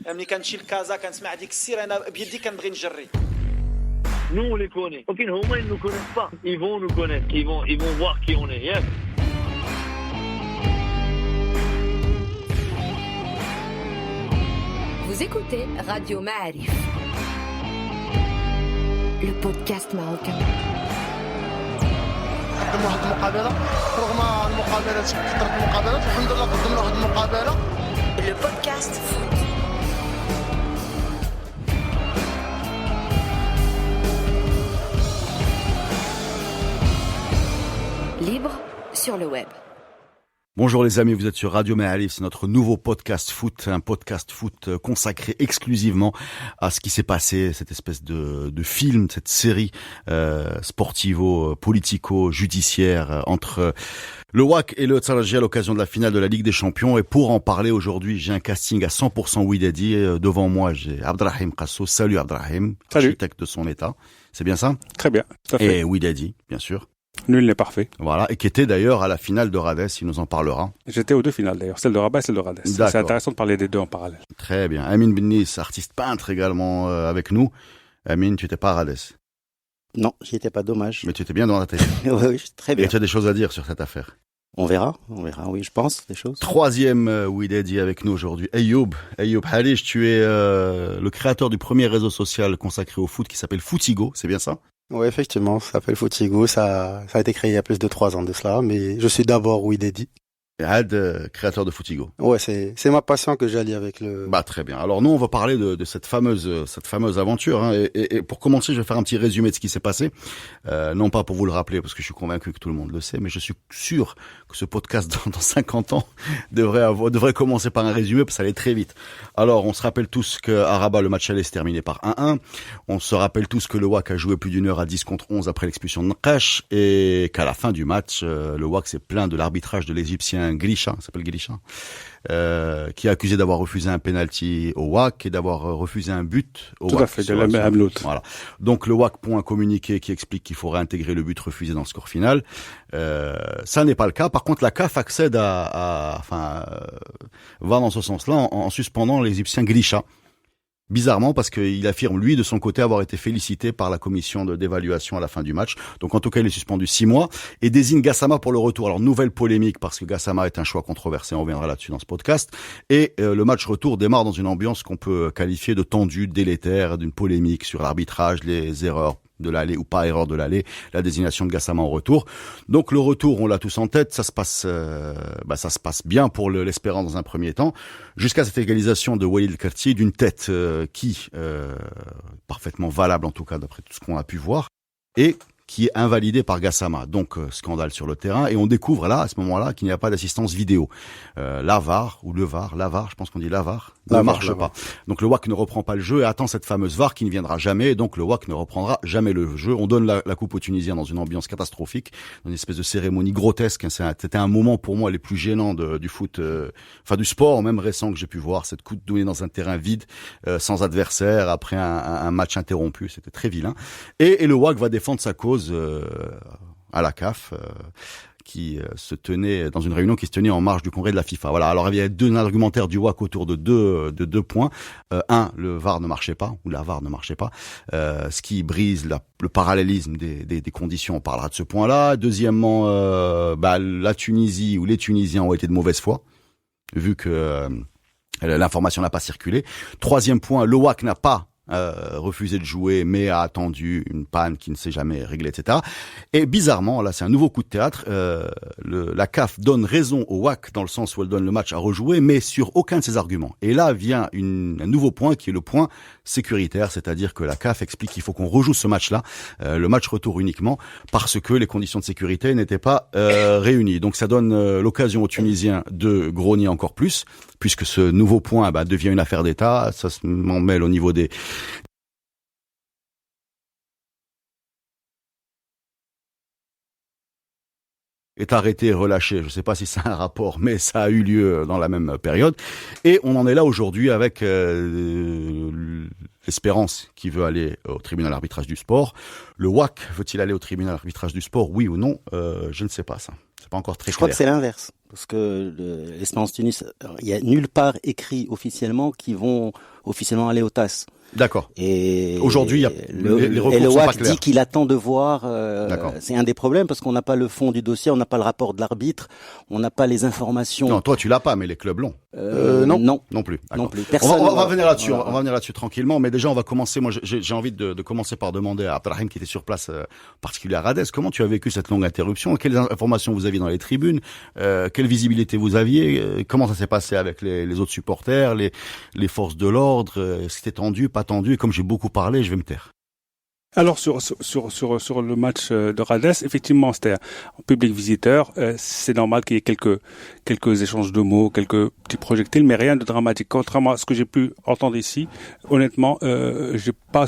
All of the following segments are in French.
ملي كنمشي لكازا كنسمع ديك السير انا بيدي كنبغي نجري. Nous on les connaît. Ok, au moins ils nous connaissent pas. Ils vont nous connaître. Ils vont voir qui on est. Yes. Vous écoutez Radio Ma'arif, le podcast marocain. قدمنا واحد المقابله رغم المقابلات كثرت المقابلات الحمد لله قدمنا واحد المقابله. Le podcast foot. Libre sur le web. Bonjour les amis, vous êtes sur Radio Ma'arif, c'est notre nouveau podcast foot, un podcast foot consacré exclusivement à ce qui s'est passé, cette espèce de film, cette série sportivo-politico-judiciaire entre le WAC et le Tsaraji à l'occasion de la finale de la Ligue des Champions. Et pour en parler aujourd'hui, j'ai un casting à 100% Wydadi. Devant moi, j'ai Abdrahim Qasso. Salut Abdrahim, architecte de son état. C'est bien ça? Très bien, tout à fait. Et Wydadi, bien sûr. Nul n'est parfait. Voilà, et qui était d'ailleurs à la finale de Rades, il nous en parlera. J'étais aux deux finales d'ailleurs, celle de Rabat et celle de Rades. C'est intéressant de parler des deux en parallèle. Très bien. Amin Bennis, artiste peintre également avec nous. Amin, tu n'étais pas à Rades? Non, j'y étais pas, dommage. Mais tu étais bien dans la tête. Oui, très bien. Et tu as des choses à dire sur cette affaire? On verra, oui, je pense, des choses. Troisième Wydadi avec nous aujourd'hui, Ayoub Halish, tu es le créateur du premier réseau social consacré au foot qui s'appelle Foutigo, c'est bien ça? Oui, effectivement, ça s'appelle Foutigo, ça a été créé il y a plus de 3 ans de cela, mais je suis d'abord Wydadi. Had, créateur de Foutigo. Ouais, c'est ma passion que j'allie avec le... Bah, très bien. Alors, nous, on va parler de cette fameuse aventure, hein. Et pour commencer, je vais faire un petit résumé de ce qui s'est passé. Non pas pour vous le rappeler, parce que je suis convaincu que tout le monde le sait, mais je suis sûr que ce podcast, dans 50 ans, devrait commencer par un résumé, parce que ça allait très vite. Alors, on se rappelle tous qu'à Rabat, le match aller s'est terminé par 1-1. On se rappelle tous que le WAC a joué plus d'une heure à 10 contre 11 après l'expulsion de Nqash, et qu'à la fin du match, le WAC s'est plaint de l'arbitrage de l'Égyptien Grisha, s'appelle Grisha, qui est accusé d'avoir refusé un penalty au WAC et d'avoir refusé un but au WAC. Tout à fait, de la même l'autre. Voilà. Donc le WAC point communiqué qui explique qu'il faut réintégrer le but refusé dans le score final. Ça n'est pas le cas. Par contre, la CAF accède va dans ce sens-là en suspendant l'Égyptien Grisha. Bizarrement, parce qu'il affirme, lui, de son côté, avoir été félicité par la commission d'évaluation à la fin du match. Donc, en tout cas, il est suspendu 6 mois et désigne Gassama pour le retour. Alors, nouvelle polémique, parce que Gassama est un choix controversé. On reviendra là-dessus dans ce podcast. Et le match retour démarre dans une ambiance qu'on peut qualifier de tendue, délétère, d'une polémique sur l'arbitrage, les erreurs de l'aller ou pas erreur de l'aller, la désignation de Gassama en retour. Donc le retour, on l'a tous en tête, ça se passe bien pour l'Espérance dans un premier temps, jusqu'à cette égalisation de Walid Karti d'une tête qui parfaitement valable en tout cas d'après tout ce qu'on a pu voir, et qui est invalidé par Gassama. Donc scandale sur le terrain, et on découvre là, à ce moment-là, qu'il n'y a pas d'assistance vidéo. La VAR, je pense qu'on dit la VAR, ne marche pas. Donc le WAC ne reprend pas le jeu et attend cette fameuse VAR qui ne viendra jamais, et donc le WAC ne reprendra jamais le jeu. On donne la coupe aux Tunisiens dans une ambiance catastrophique, dans une espèce de cérémonie grotesque. C'était un moment pour moi les plus gênants du foot, du sport même récent que j'ai pu voir, cette coupe donnée dans un terrain vide, sans adversaire, après un match interrompu. C'était très vilain. Et le WAC va défendre sa cause à la CAF, qui se tenait dans une réunion qui se tenait en marge du congrès de la FIFA. Voilà. Alors il y a deux argumentaires du WAC autour de deux points. Le VAR ne marchait pas, ou la VAR ne marchait pas, ce qui brise le parallélisme des conditions. On parlera de ce point-là. Deuxièmement, la Tunisie ou les Tunisiens ont été de mauvaise foi, vu que l'information n'a pas circulé. Troisième point, le WAC n'a pas refusé de jouer, mais a attendu une panne qui ne s'est jamais réglée, etc. Et bizarrement, là c'est un nouveau coup de théâtre, la CAF donne raison au WAC dans le sens où elle donne le match à rejouer, mais sur aucun de ses arguments. Et là vient un nouveau point qui est le point sécuritaire, c'est-à-dire que la CAF explique qu'il faut qu'on rejoue ce match-là, le match retour uniquement, parce que les conditions de sécurité n'étaient pas réunies. Donc ça donne l'occasion aux Tunisiens de grogner encore plus, puisque ce nouveau point devient une affaire d'État. Ça se mêle au niveau des est arrêté, relâché. Je ne sais pas si c'est un rapport, mais ça a eu lieu dans la même période. Et on en est là aujourd'hui avec l'Espérance qui veut aller au tribunal d'arbitrage du sport. Le WAC veut-il aller au tribunal d'arbitrage du sport, oui ou non? Je ne sais pas ça. C'est pas encore très clair. Je crois que c'est l'inverse. Parce que l'Espérance Tunis, il y a nulle part écrit officiellement qu'ils vont officiellement aller au TAS. D'accord. Et aujourd'hui, les recours le sont pas WAC clairs. dit qu'il attend de voir. C'est un des problèmes parce qu'on n'a pas le fond du dossier, on n'a pas le rapport de l'arbitre, on n'a pas les informations. Non, toi tu l'as pas, mais les clubs l'ont. Non plus. Non plus. Personne. On va venir là-dessus. Voilà. On va venir là-dessus tranquillement. Mais déjà, on va commencer. Moi, j'ai envie de commencer par demander à Abdelrahim qui était sur place, en particulier à Radès, comment tu as vécu cette longue interruption? Quelles informations vous aviez dans les tribunes? Quelle visibilité vous aviez? Comment ça s'est passé avec les autres supporters, les forces de l'ordre? C'était tendu, pas tendu? Et comme j'ai beaucoup parlé, je vais me taire. Alors sur le match de Radès, effectivement, c'était en public visiteur. C'est normal qu'il y ait quelques échanges de mots, quelques petits projectiles, mais rien de dramatique. Contrairement à ce que j'ai pu entendre ici, honnêtement, j'ai pas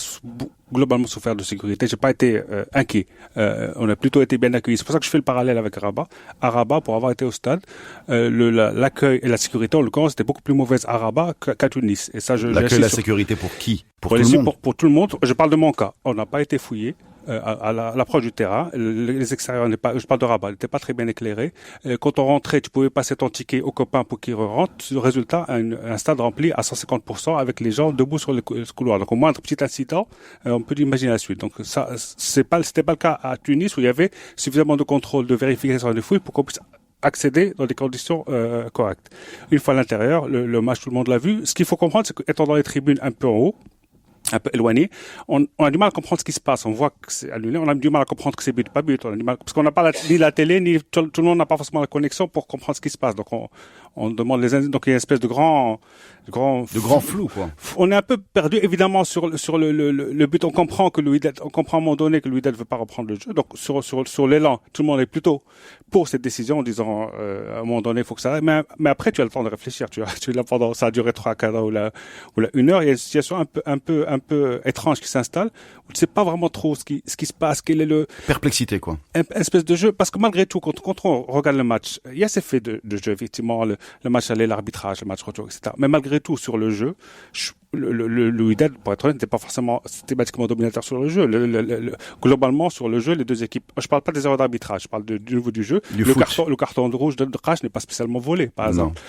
globalement souffert de sécurité. J'ai pas été inquiet. On a plutôt été bien accueillis. C'est pour ça que je fais le parallèle avec Rabat. À Rabat, pour avoir été au stade, l'accueil et la sécurité, en l'occurrence, c'était beaucoup plus mauvaise à Rabat qu'à Tunis. Et ça, l'accueil et la sécurité pour qui? Pour tout le monde. Pour tout le monde. Je parle de mon cas. On n'a pas été fouillé. À l'approche du terrain, les extérieurs je parle de Rabat, n'étaient pas très bien éclairés. Quand on rentrait, tu pouvais passer ton ticket au copain pour qu'il rentre. Résultat, un stade rempli à 150% avec les gens debout sur le couloir. Donc au moindre petit incident, on peut imaginer la suite. Donc ça, c'était pas le cas à Tunis où il y avait suffisamment de contrôle, de vérification et de fouilles pour qu'on puisse accéder dans des conditions correctes. Une fois à l'intérieur, le match, tout le monde l'a vu. Ce qu'il faut comprendre, c'est qu'étant dans les tribunes un peu en haut, un peu éloigné, on a du mal à comprendre ce qui se passe. On voit que c'est annulé, on a du mal à comprendre que c'est but, pas but. On a du mal, parce qu'on n'a pas ni la télé, ni tout le monde n'a pas forcément la connexion pour comprendre ce qui se passe. Donc on demande donc il y a une espèce de grand flou, quoi. On est un peu perdu, évidemment, sur le but. On comprend que on comprend à un moment donné que Louis Del veut pas reprendre le jeu. Donc sur l'élan, tout le monde est plutôt pour cette décision en disant à un moment donné, il faut que ça arrête. Mais après, tu as le temps de réfléchir. Tu l'as pendant, ça a duré 3-4 heures ou la 1 heure. Il y a une situation un peu étrange qui s'installe où tu sais pas vraiment trop ce qui se passe, quel est le perplexité, quoi. Une espèce de jeu, parce que malgré tout, quand on regarde le match, il y a ces faits de jeu, effectivement, le match aller, l'arbitrage, le match retour, etc. Mais malgré tout, sur le jeu, le Wydad, pour être honnête, n'était pas forcément systématiquement dominateur sur le jeu. Globalement, sur le jeu, les deux équipes, je parle pas des erreurs d'arbitrage, je parle du niveau du jeu. Le carton de rouge de Crash n'est pas spécialement volé, par exemple.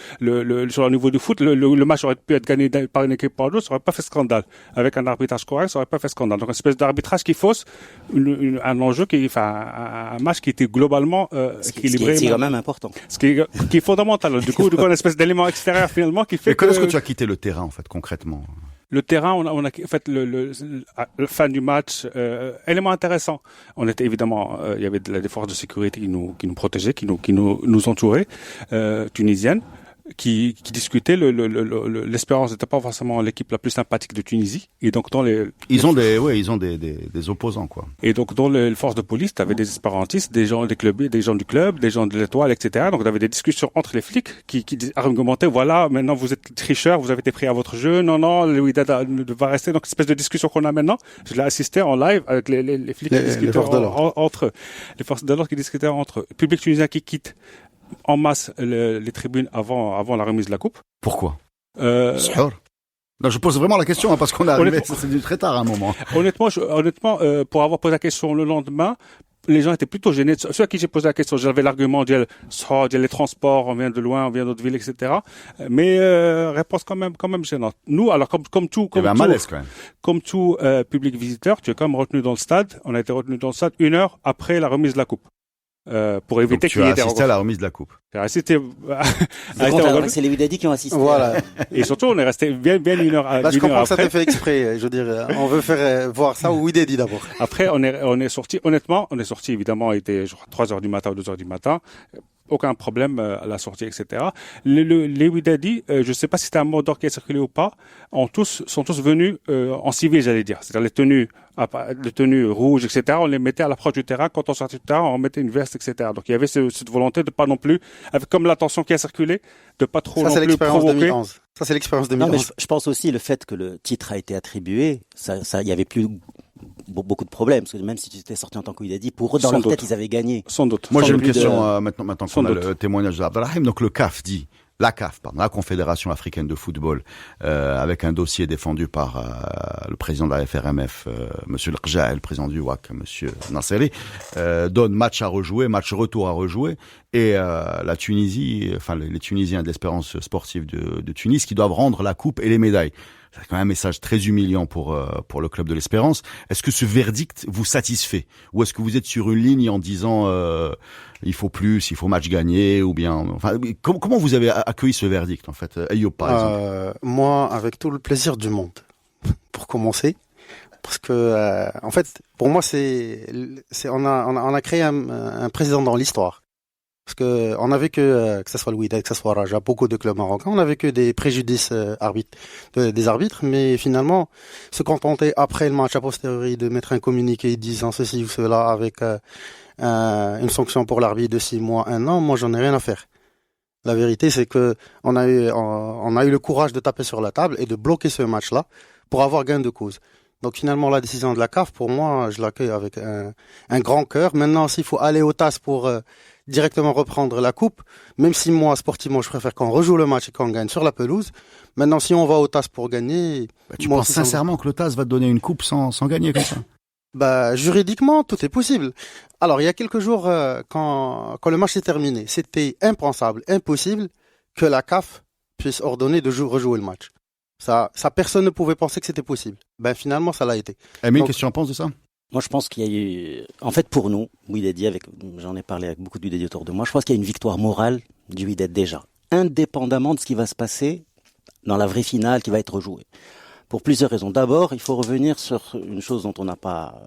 Sur le niveau du foot, le match aurait pu être gagné par une équipe par l'autre, ça aurait pas fait scandale. Avec un arbitrage correct, ça aurait pas fait scandale. Donc, une espèce d'arbitrage qui fausse un enjeu un match qui était globalement équilibré. C'est quand même important. Ce qui est fondamental. Du coup, une espèce d'élément extérieur, finalement, qui fait quand est-ce que tu as quitté le terrain, en fait, concrètement? Le terrain, on a fait le fin du match, élément intéressant. On était évidemment, il y avait des forces de sécurité qui nous protégeaient, qui nous entouraient, tunisiennes, qui discutaient. L'Espérance n'était pas forcément l'équipe la plus sympathique de Tunisie, et donc ils ont des opposants, quoi. Et donc dans les forces de police, tu avais des espérantistes, des gens du club, des gens de l'Étoile, etc. Donc tu avais des discussions entre les flics qui argumentaient, voilà, maintenant vous êtes tricheurs, vous avez été pris à votre jeu, non, le Wydad va rester. Donc une espèce de discussion qu'on a maintenant, je l'ai assisté en live avec les flics qui discutaient entre eux. Les forces de l'ordre qui discutaient entre eux. Public tunisien qui quitte en masse les tribunes avant la remise de la coupe. Pourquoi? Non, je pose vraiment la question, parce qu'on est arrivé, c'est du très tard à un moment. Honnêtement, pour avoir posé la question le lendemain, les gens étaient plutôt gênés. Ceux à qui j'ai posé la question, j'avais l'argument d'il y a les transports, on vient de loin, on vient d'autres villes, etc. Mais réponse quand même gênante. Nous, alors comme tout, il y avait un malaise quand même. Comme tout public visiteur, tu es quand même retenu dans le stade. On a été retenu dans le stade 1 heure après la remise de la coupe. Pour éviter qu'il y ait des assisté à la remise de la coupe. J'ai assisté. C'est les Wydadis qui ont assisté. Voilà. Et surtout, on est resté bien 1 heure. Là, je comprends que ça t'ait fait exprès. Je veux dire, on veut faire voir ça au Wydadi d'abord. Après, on est sorti. Honnêtement, évidemment, il était 3h du matin ou 2h du matin. Aucun problème à la sortie, etc. Les Wydadis, je ne sais pas si c'était un mot d'ordre qui a circulé ou pas, sont tous venus en civil, j'allais dire. C'est-à-dire les tenues rouges, etc. On les mettait à l'approche du terrain. Quand on sortait du terrain, on mettait une veste, etc. Donc il y avait cette volonté de pas non plus, avec comme l'attention qui a circulé, de pas trop non plus provoquer. 2011. Ça, c'est l'expérience 2011. Non, mais je pense aussi le fait que le titre a été attribué, il y avait plus beaucoup de problèmes, parce que même si tu étais sorti en tant que Wydadi, pour eux, dans leur tête, ils avaient gagné. Sans doute. Moi, j'ai une question maintenant qu'on a le témoignage d'Abdelrahim. Donc, le CAF dit, la CAF, pardon, la Confédération africaine de football, avec un dossier défendu par le président de la FRMF, Monsieur Lrja, et le président du WAC, Monsieur Nasseri, donne match à rejouer, match retour à rejouer, et la Tunisie, enfin les Tunisiens de l'Espérance sportive de Tunis, qui doivent rendre la coupe et les médailles. C'est quand même un message très humiliant pour le club de l'Espérance. Est-ce que ce verdict vous satisfait, ou est-ce que vous êtes sur une ligne en disant il faut plus, il faut match gagné, ou bien enfin comment vous avez accueilli ce verdict en fait, Ayoub par exemple? Moi, avec tout le plaisir du monde, pour commencer, parce que en fait, pour moi, on a créé un président dans l'histoire. Parce que on a vu que ça soit le Wydad, que ça soit Raja, beaucoup de clubs marocains, on a vu que des préjudices des arbitres, mais finalement se contenter après le match a posteriori de mettre un communiqué disant ceci ou cela avec une sanction pour l'arbitre de 6 mois, 1 an, moi j'en ai rien à faire. La vérité c'est que on a eu le courage de taper sur la table et de bloquer ce match-là pour avoir gain de cause. Donc finalement la décision de la CAF, pour moi, je l'accueille avec un grand cœur. Maintenant, s'il faut aller au TAS pour directement reprendre la coupe, même si moi, sportivement, je préfère qu'on rejoue le match et qu'on gagne sur la pelouse. Maintenant, si on va au TAS pour gagner... tu penses sincèrement que le TAS va te donner une coupe sans gagner comme ça? Juridiquement, tout est possible. Alors, il y a quelques jours, quand le match s'est terminé, c'était impensable, impossible que la CAF puisse ordonner de rejouer le match. Ça, personne ne pouvait penser que c'était possible. Finalement, ça l'a été. Amine, qu'est-ce que tu en penses de ça? Moi, je pense qu'il y a eu, en fait, pour nous, Wydad, j'en ai parlé avec beaucoup de Wydad autour de moi, je pense qu'il y a une victoire morale du Wydad déjà, indépendamment de ce qui va se passer dans la vraie finale qui va être rejouée. Pour plusieurs raisons. D'abord, il faut revenir sur une chose dont on n'a pas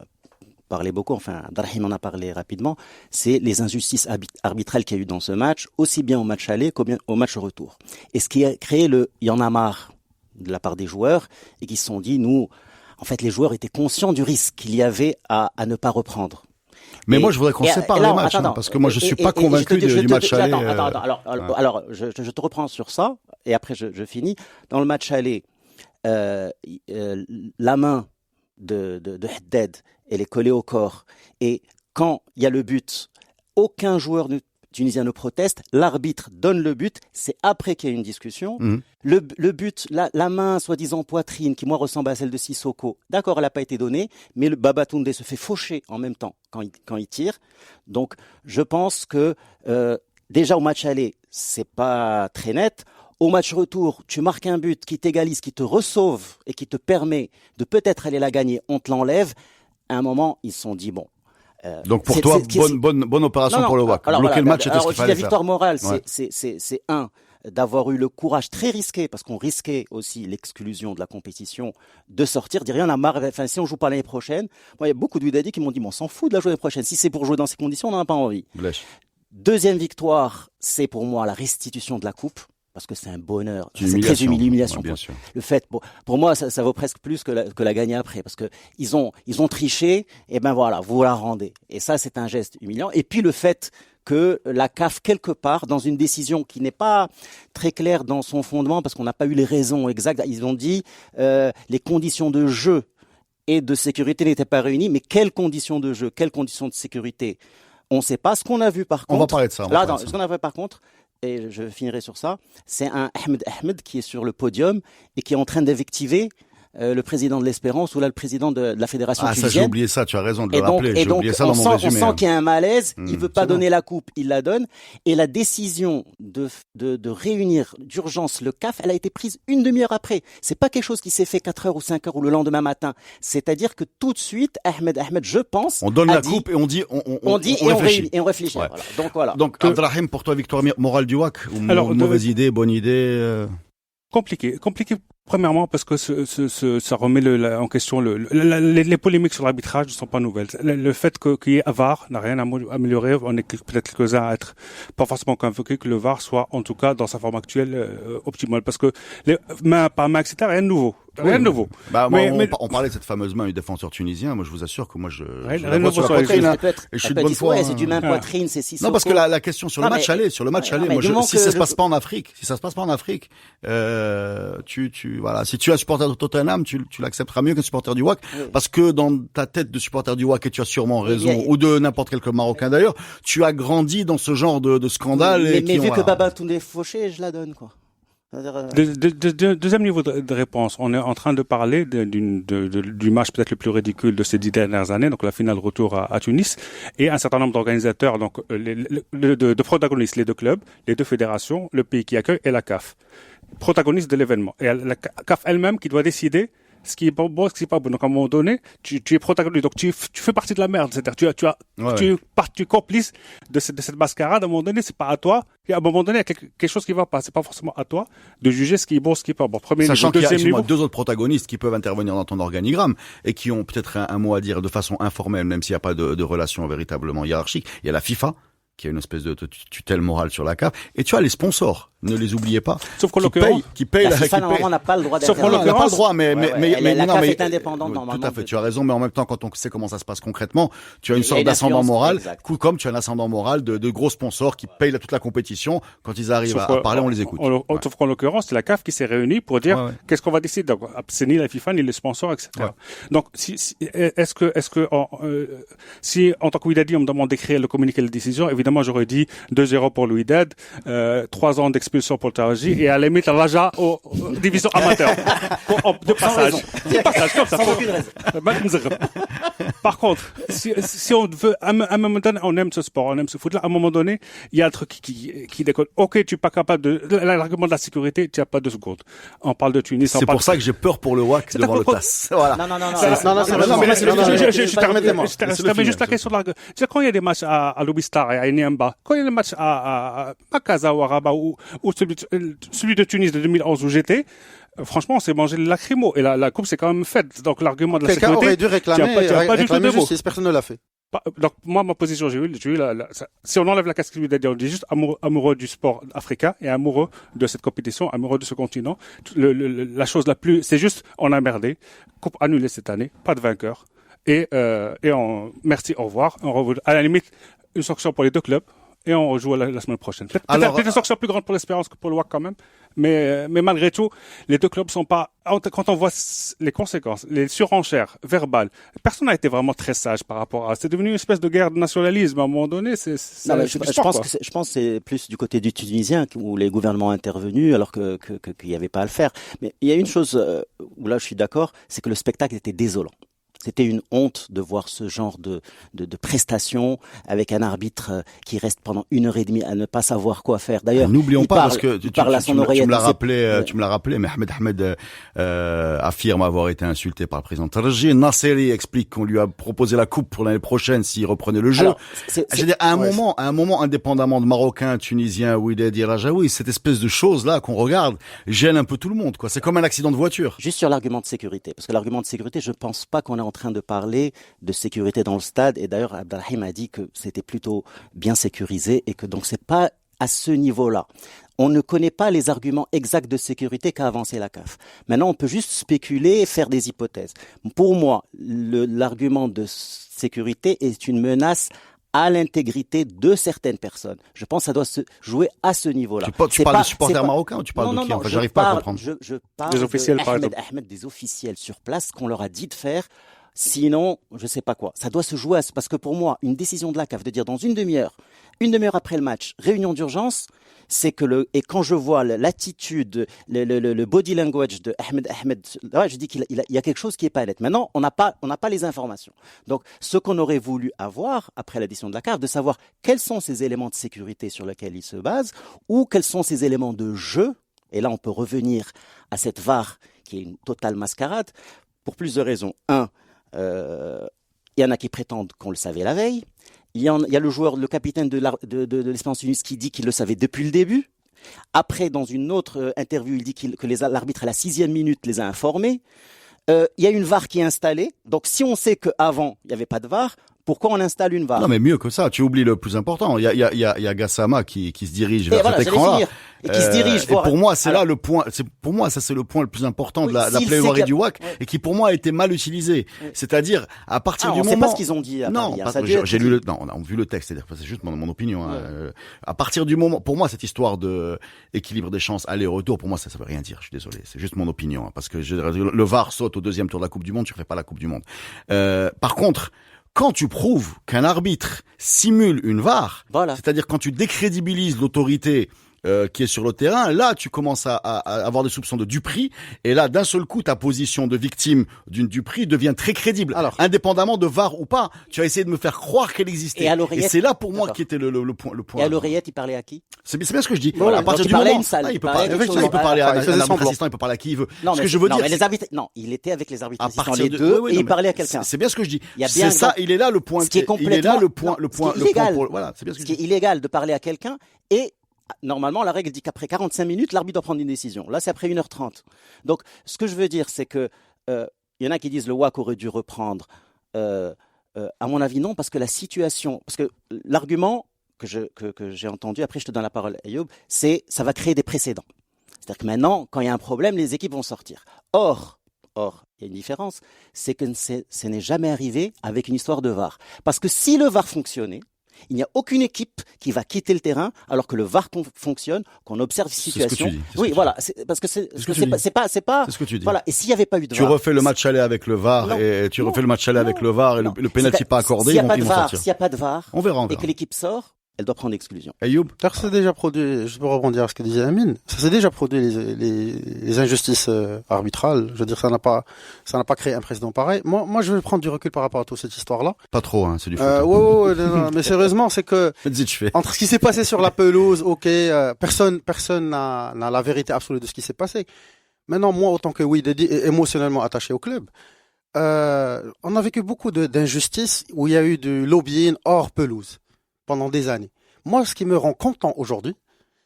parlé beaucoup, enfin, Abdelrahim en a parlé rapidement, c'est les injustices arbitrales qu'il y a eu dans ce match, aussi bien au match aller qu'au match retour. Et ce qui a créé il y en a marre de la part des joueurs, et qui se sont dit, en fait, les joueurs étaient conscients du risque qu'il y avait à ne pas reprendre. Mais moi, je voudrais qu'on sépare les matchs, parce que moi, je suis pas convaincu du match aller. Alors, je te reprends sur ça, et après, je finis. Dans le match aller, la main de Haddad, elle est collée au corps, et quand il y a le but, aucun joueur tunisien ne proteste, l'arbitre donne le but, c'est après qu'il y a une discussion. Le but, la main soi-disant poitrine, qui moi ressemble à celle de Sissoko, d'accord, elle n'a pas été donnée, mais le Babatunde se fait faucher en même temps quand il tire. Donc je pense que déjà au match aller, c'est pas très net. Au match retour, tu marques un but qui t'égalise, qui te ressauve et qui te permet de peut-être aller la gagner, on te l'enlève. À un moment, ils se sont dit, bon, donc pour toi, bonne opération pour le WAC. Bloquer le match, c'était ce qu'il fallait faire. La victoire morale, c'est d'avoir eu le courage très risqué, parce qu'on risquait aussi l'exclusion de la compétition, de sortir, dire rien, on a marre, enfin si on joue pas l'année prochaine. Moi, il y a beaucoup de Wydadis qui m'ont dit, on s'en fout de la jouer l'année prochaine. Si c'est pour jouer dans ces conditions, on n'en a pas envie. Blech. Deuxième victoire, c'est pour moi la restitution de la coupe. Parce que c'est un bonheur, c'est très humiliation. Bien sûr. Le fait, pour moi, ça vaut presque plus que la gagner après, parce que ils ont triché, et voilà, vous la rendez. Et ça, c'est un geste humiliant. Et puis le fait que la CAF, quelque part, dans une décision qui n'est pas très claire dans son fondement, parce qu'on n'a pas eu les raisons exactes, ils ont dit les conditions de jeu et de sécurité n'étaient pas réunies, mais quelles conditions de jeu, quelles conditions de sécurité, on ne sait pas. Ce qu'on a vu par contre, on va parler de ça. Ce qu'on a vu par contre, et je finirai sur ça, c'est un Ahmed qui est sur le podium et qui est en train d'invectiver le président de l'Espérance ou là le président de la fédération tunisienne. Ah ça, j'ai oublié ça, tu as raison de le rappeler. J'ai oublié ça dans mon résumé. On sent qu'il y a un malaise, il veut pas donner la coupe, il la donne. Et la décision de réunir d'urgence le CAF, elle a été prise une demi-heure après. C'est pas quelque chose qui s'est fait 4 heures ou 5 heures ou le lendemain matin. C'est-à-dire que tout de suite, Ahmed, je pense, on donne la coupe et on dit, on réfléchit. Et on réfléchit. Ouais. Voilà. Donc, Abdelrahim, pour toi, victoire morale du WAC ou mauvaise idée, bonne idée? Compliqué. Premièrement, parce que ça remet en question les polémiques sur l'arbitrage ne sont pas nouvelles. Le fait qu'il y ait VAR n'a rien amélioré. On est peut-être quelques-uns à être pas forcément convaincus que le VAR soit, en tout cas, dans sa forme actuelle, optimale. Parce que par main, etc., rien de nouveau. Rien de nouveau. On parlait de cette fameuse main du défenseur tunisien. Moi, je vous assure que rien de nouveau sur la poitrine. Et je suis de bonne foi. C'est du main poitrine, c'est si. Non, parce que la question sur le match aller, si ça se passe pas en Afrique, voilà, si tu es un supporter de Tottenham, tu l'accepteras mieux qu'un supporter du WAC, parce que dans ta tête de supporter du WAC, et tu as sûrement raison, ou de n'importe quel club marocain d'ailleurs, tu as grandi dans ce genre de scandale. Mais vu que Baba Toundé est fauché, je la donne, quoi. Deuxième niveau de réponse. On est en train de parler du match peut-être le plus ridicule de ces 10 dernières années, donc la finale retour à Tunis, et un certain nombre d'organisateurs, donc de protagonistes, les deux clubs, les deux fédérations, le pays qui accueille et la CAF, protagonistes de l'événement. Et la CAF elle-même qui doit décider ce qui est bon, ce qui est pas bon. Donc, à un moment donné, tu es protagoniste. Donc, tu fais partie de la merde. C'est-à-dire, tu es complice de cette mascarade. À un moment donné, c'est pas à toi. Et à un moment donné, il y a quelque chose qui va pas. C'est pas forcément à toi de juger ce qui est bon, ce qui est pas bon. Premier Sachant niveau, qu'il y a 2e deux autres protagonistes qui peuvent intervenir dans ton organigramme et qui ont peut-être un mot à dire de façon informelle, même s'il n'y a pas de relation véritablement hiérarchique. Il y a la FIFA, qui a une espèce de tutelle morale sur la CAF. Et tu as les sponsors. Ne les oubliez pas. Sauf qu'en l'occurrence, la FIFA, normalement, n'a pas le droit d'intervenir. Sauf qu'on n'a pas le droit, mais la CAF est indépendante, normalement. Tout à fait, tu as raison, mais en même temps, quand on sait comment ça se passe concrètement, tu as une sorte d'ascendant moral, comme tu as un ascendant moral de gros sponsors qui payent toute la compétition. Quand ils arrivent à parler, on les écoute. Sauf qu'en l'occurrence, c'est la CAF qui s'est réunie pour dire qu'est-ce qu'on va décider. C'est ni la FIFA, ni les sponsors, etc. Donc, est-ce que, si, en tant que Wydadi, on me demande d'écrire le communiqué de décision, évidemment, j'aurais dit 2-0 pour le Wydad, 3 ans d'expulsion pour le Taraji, et à la limite, Raja aux divisions amateurs. De passage. De passage, comme ça. Sans aucune raison. Par contre, si on veut, à un moment donné, on aime ce sport, on aime ce foot-là, à un moment donné, il y a un truc qui déconne. Ok, tu n'es pas capable l'argument de la sécurité, tu n'as pas 2 secondes. On parle de Tunis. C'est pour ça que j'ai peur pour le WAC devant le TAS. Voilà. Non, je termine juste la question de l'argument. Quand il y a des matchs à Lobistar et à Niamba, quand il y a des matchs à Casa ou à Rabat ou celui de Tunis de 2011 où j'étais, franchement, on s'est mangé le lacrymo. Et la coupe, c'est quand même faite. Donc, l'argument de la sécurité. Quelqu'un aurait dû réclamer justice. Personne ne l'a fait. Donc, moi, ma position, j'ai eu si on enlève la casquette, on dit juste amoureux du sport africain et amoureux de cette compétition, amoureux de ce continent. La chose la plus, c'est juste, on a merdé. Coupe annulée cette année. Pas de vainqueur. Merci, au revoir. À la limite, une sanction pour les deux clubs. Et on rejoue la semaine prochaine. Peut-être une sanction plus grande pour l'Espérance que pour le WAC quand même. Mais malgré tout, les deux clubs sont pas, quand on voit les conséquences, les surenchères verbales, personne n'a été vraiment très sage par rapport à, c'est devenu une espèce de guerre de nationalisme à un moment donné, je pense que c'est plus du côté du Tunisien où les gouvernements ont intervenu alors qu'il n'y avait pas à le faire. Mais il y a une chose où là je suis d'accord, c'est que le spectacle était désolant. C'était une honte de voir ce genre de prestations avec un arbitre qui reste pendant 1h30 à ne pas savoir quoi faire. D'ailleurs, n'oublions pas parce que tu me l'as rappelé, mais Ahmed affirme avoir été insulté par le président Taraji. Nasseri explique qu'on lui a proposé la coupe pour l'année prochaine s'il reprenait le jeu. Alors, je veux dire, à un moment, indépendamment de Marocains, Tunisiens, Wydadi, Rajaoui, cette espèce de chose là qu'on regarde gêne un peu tout le monde, quoi. C'est comme un accident de voiture. Juste sur l'argument de sécurité, parce que l'argument de sécurité, je pense pas qu'on est en train de parler de sécurité dans le stade, et d'ailleurs Abdelrahim a dit que c'était plutôt bien sécurisé et que donc c'est pas à ce niveau-là. On ne connaît pas les arguments exacts de sécurité qu'a avancé la CAF. Maintenant, on peut juste spéculer et faire des hypothèses. Pour moi, l'argument de sécurité est une menace à l'intégrité de certaines personnes. Je pense que ça doit se jouer à ce niveau-là. Tu parles de supporters marocains ou tu parles de qui? Enfin, j'arrive pas à comprendre. Je parle des officiels, par exemple. Ahmed, des officiels sur place qu'on leur a dit de faire. Sinon, je sais pas quoi. Ça doit se jouer parce que pour moi, une décision de la CAF de dire dans une demi-heure après le match, réunion d'urgence, c'est que et quand je vois l'attitude, le body language de Ahmed, je dis qu'il y a quelque chose qui est pas net. Maintenant, on n'a pas les informations. Donc, ce qu'on aurait voulu avoir après la décision de la CAF, de savoir quels sont ces éléments de sécurité sur lesquels il se base, ou quels sont ces éléments de jeu. Et là, on peut revenir à cette VAR qui est une totale mascarade pour plusieurs raisons. Il y en a qui prétendent qu'on le savait la veille. Il y a le capitaine de l'Espérance Tunis qui dit qu'il le savait depuis le début. Après, dans une autre interview, il dit que l'arbitre à la 6e minute les a informés. Il y a une VAR qui est installée. Donc, si on sait qu'avant, il n'y avait pas de VAR, Pourquoi on installe une VAR? Non, mais mieux que ça, tu oublies le plus important. Il y a Gassama qui se dirige vers cet écran-là. Et qui se dirige. Et pour moi, c'est là le point. Pour moi, ça c'est le point le plus important de la plaidoirie du WAC, et qui pour moi a été mal utilisé. C'est-à-dire à partir du moment. On sait pas ce qu'ils ont dit. Non, j'ai lu le. Non, on a vu le texte. C'est juste mon opinion. À partir du moment, pour moi, cette histoire de équilibre des chances aller-retour, pour moi, ça veut rien dire. Je suis désolé. C'est juste mon opinion, parce que le VAR saute au deuxième tour de la Coupe du Monde, tu refais pas la Coupe du Monde. Par contre, quand tu prouves qu'un arbitre simule une VAR, voilà. C'est-à-dire quand tu décrédibilises l'autorité qui est sur le terrain, là tu commences à avoir des soupçons de duperie, et là d'un seul coup ta position de victime d'une duperie devient très crédible. Alors, indépendamment de VAR ou pas, tu as essayé de me faire croire qu'elle existait. Et c'est là pour moi qui était le point. Et à l'oreillette, il parlait à qui? C'est bien ce que je dis. Voilà, à partir du moment, il peut parler à un arbitre assistant, il peut parler à qui il veut. Non, ce que je veux dire, mais les arbitres, non, il était avec les arbitres assistants les deux, et il parlait à quelqu'un. C'est bien ce que je dis. C'est ça, il est là le point. Il est là le point. Voilà, c'est bien ce que je dis. Ce qui est illégal de parler à quelqu'un, et normalement, la règle dit qu'après 45 minutes, l'arbitre doit prendre une décision. Là, c'est après 1h30. Donc, ce que je veux dire, c'est que y en a qui disent le WAC aurait dû reprendre. À mon avis, non, parce que la situation, parce que l'argument que j'ai entendu, après je te donne la parole, Ayoub, c'est ça va créer des précédents. C'est-à-dire que maintenant, quand il y a un problème, les équipes vont sortir. Or, il y a une différence, c'est que ce n'est jamais arrivé avec une histoire de VAR. Parce que si le VAR fonctionnait, il n'y a aucune équipe qui va quitter le terrain alors que le VAR fonctionne, qu'on observe une situation. C'est ce que tu dis. Oui, voilà, parce que c'est pas. C'est ce que tu dis. Voilà. Et s'il n'y avait pas eu de VAR. Tu refais le match aller avec le VAR et tu refais le match aller avec le VAR et le pénalty pas accordé, ils vont sortir. S'il n'y a pas de VAR, on verra. Et que l'équipe sort, elle doit prendre l'exclusion. Ayoub? Ça s'est déjà produit, je peux rebondir à ce que disait Amine, ça s'est déjà produit les injustices arbitrales. Je veux dire, ça n'a pas créé un précédent pareil. Moi, je vais prendre du recul par rapport à toute cette histoire-là. Pas trop, hein, c'est du foot. Non, mais sérieusement, c'est que entre ce qui s'est passé sur la pelouse, personne n'a la vérité absolue de ce qui s'est passé. Maintenant, moi, autant que émotionnellement attaché au club, on a vécu beaucoup d'injustices où il y a eu du lobbying hors pelouse pendant des années. Moi, ce qui me rend content aujourd'hui,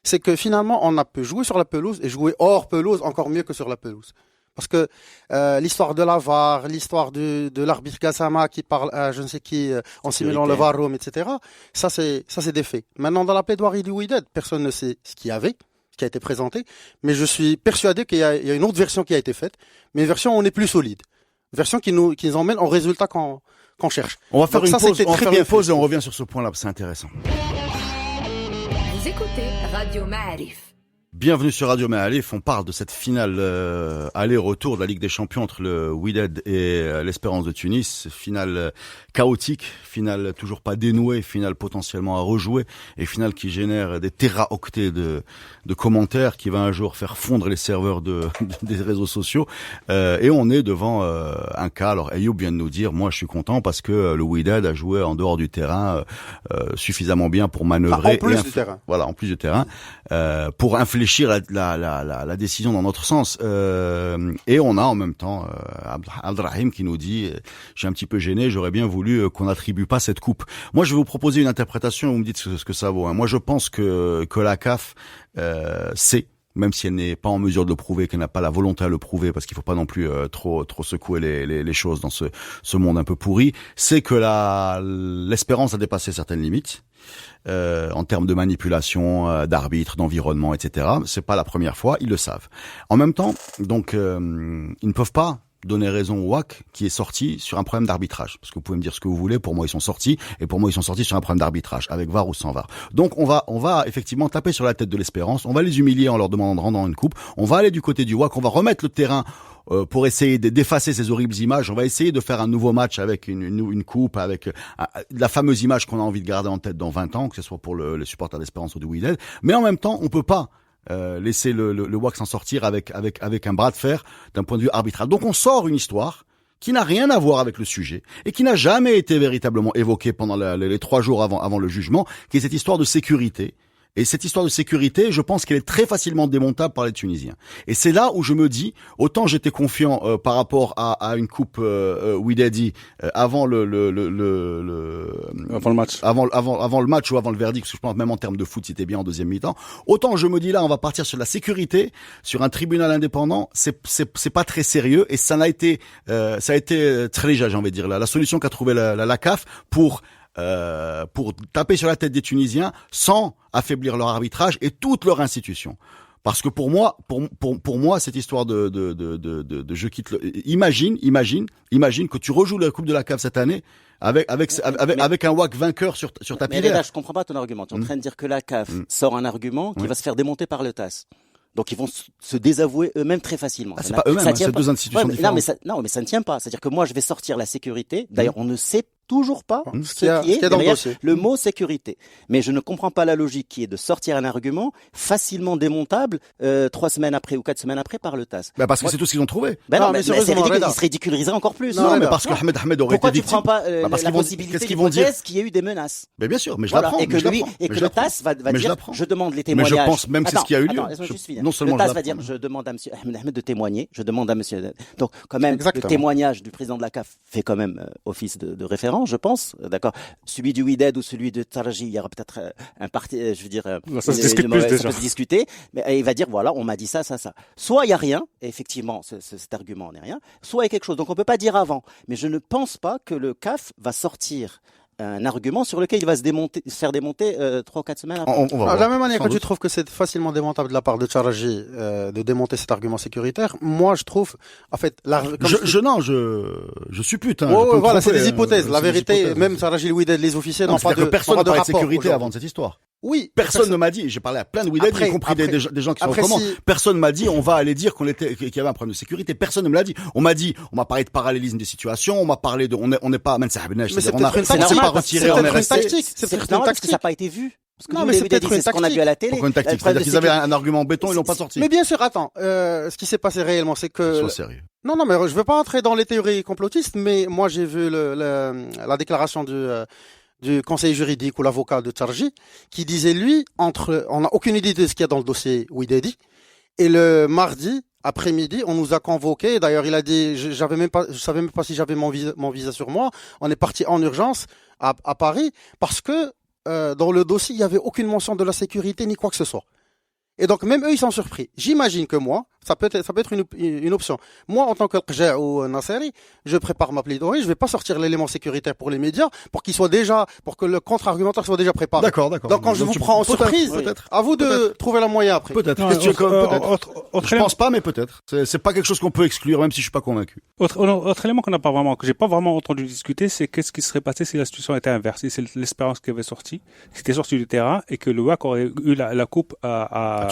c'est que finalement, on a pu jouer sur la pelouse et jouer hors pelouse encore mieux que sur la pelouse. Parce que l'histoire de la VAR, l'histoire de l'arbitre Gassama qui parle à je ne sais qui en simulant le VAR Room, etc., ça c'est des faits. Maintenant, dans la plaidoirie du Wydad, personne ne sait ce qui a été présenté, mais je suis persuadé qu'il y a une autre version qui a été faite, mais une version où on est plus solide. Une version qui nous emmène au résultat qu'on cherche. On va faire une pause et on revient sur ce point-là, c'est intéressant. Vous écoutez Radio Ma'arif. Bienvenue sur Radio Ma'arif, on parle de cette finale aller-retour de la Ligue des Champions entre le Wydad et l'Espérance de Tunis. Finale chaotique, finale toujours pas dénouée, finale potentiellement à rejouer, et finale qui génère des téraoctets de commentaires, qui va un jour faire fondre les serveurs des réseaux sociaux. Et on est devant un cas, alors Ayoub vient de nous dire, moi je suis content parce que le Wydad a joué en dehors du terrain suffisamment bien pour manœuvrer. En plus du terrain. Voilà, en plus du terrain, pour infléchir la décision dans notre sens. Et on a en même temps Abdrahim qui nous dit, je suis un petit peu gêné, j'aurais bien voulu qu'on n'attribue pas cette coupe. Moi, je vais vous proposer une interprétation, vous me dites ce que ça vaut. Hein. Moi, je pense que la CAF sait, même si elle n'est pas en mesure de le prouver, qu'elle n'a pas la volonté à le prouver, parce qu'il faut pas non plus trop secouer les choses dans ce monde un peu pourri, c'est que l'espérance a dépassé certaines limites. En termes de manipulation, d'arbitre, d'environnement, etc. C'est pas la première fois, ils le savent. En même temps, donc, ils ne peuvent pas donner raison au WAC qui est sorti sur un problème d'arbitrage. Parce que vous pouvez me dire ce que vous voulez, pour moi ils sont sortis, et pour moi ils sont sortis sur un problème d'arbitrage, avec VAR ou sans VAR. Donc on va effectivement taper sur la tête de l'Espérance, on va les humilier en leur demandant de rendre une coupe, on va aller du côté du WAC, on va remettre le terrain pour essayer d'effacer ces horribles images, on va essayer de faire un nouveau match avec une coupe, avec la fameuse image qu'on a envie de garder en tête dans 20 ans, que ce soit pour les supporters d'Espérance ou du Wydad, mais en même temps on peut pas laisser le WAC s'en sortir avec un bras de fer d'un point de vue arbitral. Donc on sort une histoire qui n'a rien à voir avec le sujet et qui n'a jamais été véritablement évoquée pendant les 3 jours avant le jugement, qui est cette histoire de sécurité Et cette histoire de sécurité, je pense qu'elle est très facilement démontable par les Tunisiens. Et c'est là où je me dis, autant j'étais confiant par rapport à une coupe Wydadi avant avant le match, avant le match ou avant le verdict, parce que je pense même en termes de foot, c'était bien en deuxième mi-temps. Autant je me dis là, on va partir sur la sécurité, sur un tribunal indépendant, c'est pas très sérieux et ça a été très léger, j'ai envie de dire la solution qu'a trouvé la CAF pour taper sur la tête des Tunisiens sans affaiblir leur arbitrage et toute leur institution. Parce que pour moi, cette histoire de je quitte imagine que tu rejoues la Coupe de la CAF cette année avec un WAC vainqueur sur ta pilaire. Mais là, je comprends pas ton argument. Tu es en train de dire que la CAF sort un argument qui va se faire démonter par le TAS. Donc ils vont se désavouer eux-mêmes très facilement. C'est pas eux-mêmes, c'est deux institutions différentes. Mais ça ne tient pas. C'est-à-dire que moi je vais sortir la sécurité. D'ailleurs, on ne sait toujours pas ce qui est dans derrière le mot sécurité. Mais je ne comprends pas la logique qui est de sortir un argument facilement démontable 3 semaines après ou 4 semaines après par le TAS. Parce que c'est tout ce qu'ils ont trouvé. Mais c'est ridicule, ils se ridiculiseraient encore plus. Non, mais parce que Ahmed aurait été victime. Pourquoi tu prends pas la possibilité d'hypothèse qu'il y ait eu des menaces? Mais bien sûr, mais je l'apprends. Et que le TAS va dire, je demande les témoignages. Mais je pense même que c'est ce qui a eu lieu. Non seulement le TAS va dire, je demande à monsieur Ahmed de témoigner, je demande à monsieur. Donc, quand même, le témoignage du président de la CAF fait quand même office de référence, je pense. D'accord. Celui du Wydad ou celui de Taraji, il y aura peut-être un parti, je veux dire, ça se discute plus déjà. Ça peut se discuter, mais il va dire voilà, on m'a dit ça. Soit il y a rien, et effectivement, cet argument n'est rien. Soit il y a quelque chose. Donc on peut pas dire avant. Mais je ne pense pas que le CAF va sortir un argument sur lequel il va se faire démonter 3 ou 4 semaines après. De la même manière que tu trouves que c'est facilement démontable de la part de Taraji de démonter cet argument sécuritaire, moi je trouve, en fait, je suppute. Voilà, c'est des hypothèses. La vérité, même Taraji, le Wydad, les officiels n'ont pas de personne n'a parlé de sécurité aujourd'hui. avant de cette histoire. Oui. Personne ne m'a dit, j'ai parlé à plein de Wydad, y compris des gens qui sont autrement. Personne m'a dit, on va aller dire qu'il y avait un problème de sécurité. Personne ne me l'a dit. On m'a parlé de parallélisme des situations, on m'a parlé on n'est pas, mais c'est peut-être une tactique. C'est peut-être normal parce que ça n'a pas été vu. Non, mais c'est peut-être une tactique. Ce qu'on a vu à la télé. Pourquoi une tactique? C'est-à-dire qu'ils avaient un argument béton, ils l'ont pas sorti. Mais bien sûr, attends, ce qui s'est passé réellement, c'est que... Sois sérieux. Non, mais je veux pas entrer dans les théories complotistes, mais moi j'ai vu la déclaration du conseiller juridique ou l'avocat de Taraji, qui disait lui, on n'a aucune idée de ce qu'il y a dans le dossier Wydadi, et le mardi après-midi, on nous a convoqués. D'ailleurs, il a dit, je savais même pas si j'avais mon visa sur moi. On est parti en urgence à Paris parce que dans le dossier, il n'y avait aucune mention de la sécurité ni quoi que ce soit. Et donc, même eux, ils sont surpris. J'imagine que moi, ça peut être une option. Moi, en tant que Qja ou Nasseri, je prépare ma plaidoirie, je vais pas sortir l'élément sécuritaire pour les médias, pour que le contre-argumentaire soit déjà préparé. D'accord. Donc, quand je vous prends en surprise, à vous de trouver la moyen après. Peut-être. Je pense pas, mais peut-être. C'est pas quelque chose qu'on peut exclure, même si je suis pas convaincu. Autre élément que j'ai pas vraiment entendu discuter, c'est qu'est-ce qui serait passé si la situation était inversée, c'est l'espérance qui avait sorti, qui était sorti du terrain, et que le WAC aurait eu la coupe à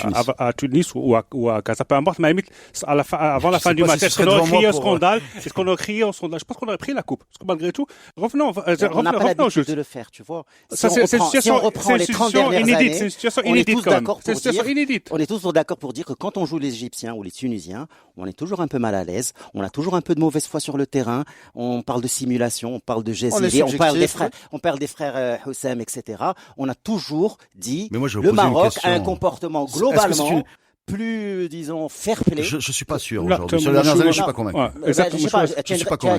Tunis ou à Gaza, peu importe, mais à la limite, avant la fin du match, est-ce qu'on aurait crié au scandale? Est-ce qu'on aurait crié au scandale? Je pense qu'on aurait pris la coupe. Parce que malgré tout, revenons on n'a pas l'habitude de le faire, tu vois. Si on reprend les 30 dernières années, c'est une situation inédite quand même. C'est une situation inédite. On est tous d'accord pour dire que quand on joue les Égyptiens ou les Tunisiens, on est toujours un peu mal à l'aise, on a toujours un peu de mauvaise foi sur le terrain, on parle de simulation, on parle de Jazili, on parle des frères Houssam, etc. On a toujours dit le Maroc a un comportement globalement plus, disons, fair play. Je suis pas sûr aujourd'hui. Sur les dernières années, je suis pas convaincu.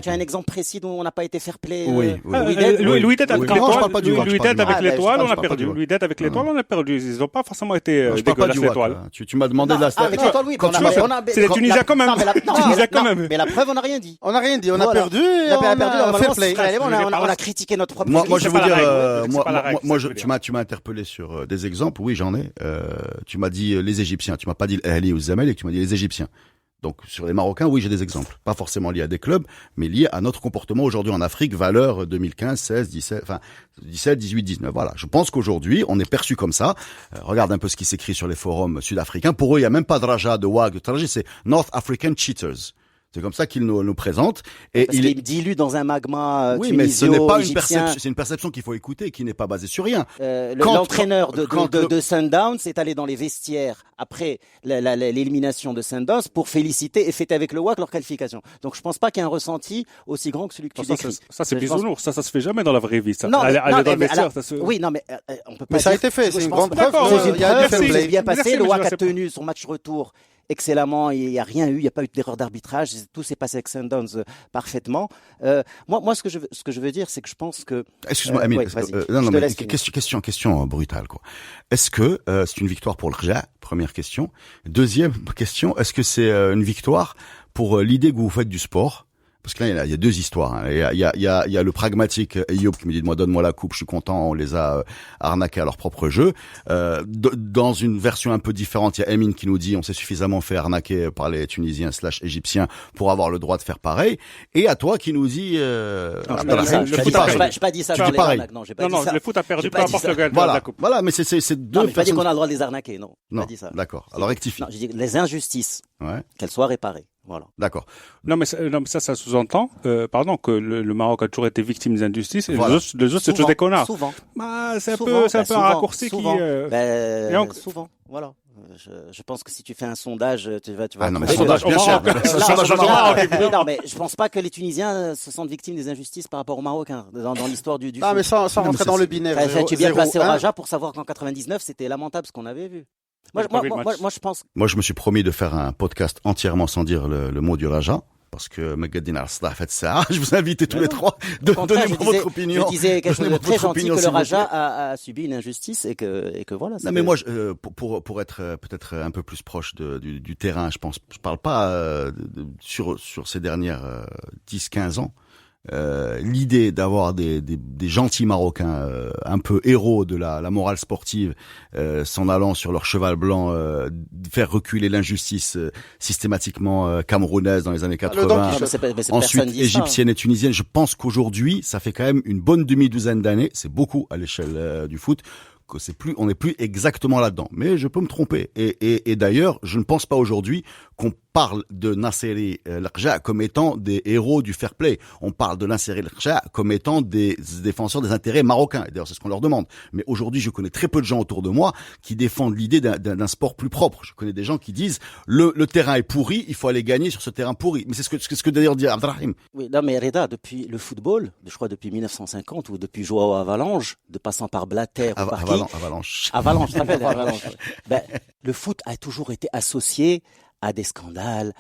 Tu as un exemple précis dont on n'a pas été fair play? Oui. Wydad avec l'étoile, on a perdu. Wydad avec l'étoile, on a perdu. Ils n'ont pas forcément été dégueulasses, l'étoile. Tu m'as demandé de la avec l'étoile, oui. C'est les Tunisiens quand même. Mais la preuve, on n'a rien dit. On n'a rien dit. On a perdu. On a perdu. Fair play. On a critiqué notre propre équipe. Moi, je vais vous dire, tu m'as interpellé sur des exemples. Oui, j'en ai. Tu m'as dit les Égyptiens. Tu m'as pas dit l'Ahli ou le Zamalek, tu m'as dit les Égyptiens. Donc sur les Marocains, oui, j'ai des exemples. Pas forcément liés à des clubs, mais liés à notre comportement aujourd'hui en Afrique, valeur 2015, 16, 17, 18, 19. Voilà. Je pense qu'aujourd'hui, on est perçu comme ça. Regarde un peu ce qui s'écrit sur les forums sud-africains. Pour eux, il n'y a même pas de Raja, de WAG, de Taraji, c'est North African Cheaters. C'est comme ça qu'il nous présente. Et Parce qu'il dilue dans un magma oui, mais ce n'est pas une tunisio-égyptien. perception. C'est une perception qu'il faut écouter, qui n'est pas basée sur rien. L'entraîneur quand de Sundowns est allé dans les vestiaires après l'élimination de Sundowns pour féliciter et fêter avec le WAC leur qualification. Donc je pense pas qu'il y ait un ressenti aussi grand que celui que tu décris. Ça c'est bisounours, ça se fait jamais dans la vraie vie. Ça. Non, aller non, dans le mais vestiaire, alors, ça se... oui, non, mais on peut pas. Mais ça a dire- été fait, je c'est une pense grande pas- preuve. C'est une Il y a preuve, du fair c'est play. bien passé. Merci, Le mais WAC je a sais pas. tenu son match retour excellemment. Il n'y a rien eu, il n'y a pas eu d'erreur d'arbitrage. Tout s'est passé avec Sundowns parfaitement. Moi, ce que je veux dire, c'est que je pense que. Excuse-moi, Amine. ouais, vas-y, non, je te mais laisse finir. question brutale, quoi. Est-ce que c'est une victoire pour le Rja? Première question. Deuxième question, est-ce que c'est une victoire pour l'idée que vous faites du sport? Parce que là, il y a deux histoires. Hein. Il y a le pragmatique Ayoub qui me dit, donne-moi la coupe, je suis content, on les a arnaqués à leur propre jeu. Dans une version un peu différente, il y a Emin qui nous dit, on s'est suffisamment fait arnaquer par les Tunisiens / Égyptiens pour avoir le droit de faire pareil. Et à toi qui nous dit, Non, je Abdelrahim, n'ai tu dis pareil. pas dit ça. Tu dans dis les pareil. arnaques, non, j'ai pas Non, dit ça. le foot a perdu, J'ai peu pas dit importe ça. le gagnant de la Voilà, coupe. voilà, mais c'est deux Non, mais pas dit personnes- qu'on a le droit de les arnaquer, non. J'ai Non, pas dit ça. d'accord. Alors rectifie. Non, j'ai dit les injustices, Ouais, qu'elles soient réparées. Voilà. d'accord. Non, mais ça sous-entend, que le Maroc a toujours été victime des injustices et Voilà. les autres, c'est toujours Souvent, des connards. Souvent. Bah, c'est un Souvent, peu un souvent, raccourci souvent. qui, et donc- Souvent, voilà. Je pense que si tu fais un sondage, tu vas. Ah non, mais trouver sondage, le- bien au sûr. Maroc. Le Là, sondage au non, Maroc. non, mais je pense pas que les Tunisiens se sentent victimes des injustices par rapport aux Marocains dans l'histoire du Ah, foot. mais sans Non, mais rentrer c'est- dans le binaire. Enfin, tu es bien 0, placé au 1. Raja pour savoir qu'en 99, c'était lamentable ce qu'on avait vu. Moi, J'ai pas vu le match. je pense. Moi, je me suis promis de faire un podcast entièrement sans dire le mot du Raja. Parce que Megadine Arsla a fait ça. Je vous invite tous les trois de Au contraire, donner votre opinion. Je disais quelque chose de Donnez-moi très votre gentil opinion, que s'il le vous plaît. Raja a subi une injustice et que voilà. Non, mais moi, pour être peut-être un peu plus proche du terrain, je parle pas sur ces dernières 10-15 ans. L'idée d'avoir des gentils Marocains un peu héros de la morale sportive, s'en allant sur leur cheval blanc, faire reculer l'injustice systématiquement camerounaise dans les années 80. Non, mais mais Ensuite, personne dit ça. égyptienne et tunisienne. Je pense qu'aujourd'hui, ça fait quand même une bonne demi-douzaine d'années. C'est beaucoup à l'échelle du foot. Que on n'est plus exactement là-dedans. Mais je peux me tromper. Et d'ailleurs, je ne pense pas aujourd'hui qu'on parle de Nasseri L'Arja comme étant des héros du fair play. On parle de Nasseri L'Arja comme étant des défenseurs des intérêts marocains. Et d'ailleurs, c'est ce qu'on leur demande. Mais aujourd'hui, je connais très peu de gens autour de moi qui défendent l'idée d'un sport plus propre. Je connais des gens qui disent le terrain est pourri, il faut aller gagner sur ce terrain pourri. Mais c'est ce que d'ailleurs dit Abdelrahim. Oui, non, mais Reda, depuis le football, je crois depuis 1950 ou depuis Joao Avalanche, de passant par Blatter ou par qui, Avalanche. Avalanche, tu te rappelles, Avalanche. Ben, le foot a toujours été associé à des scandales,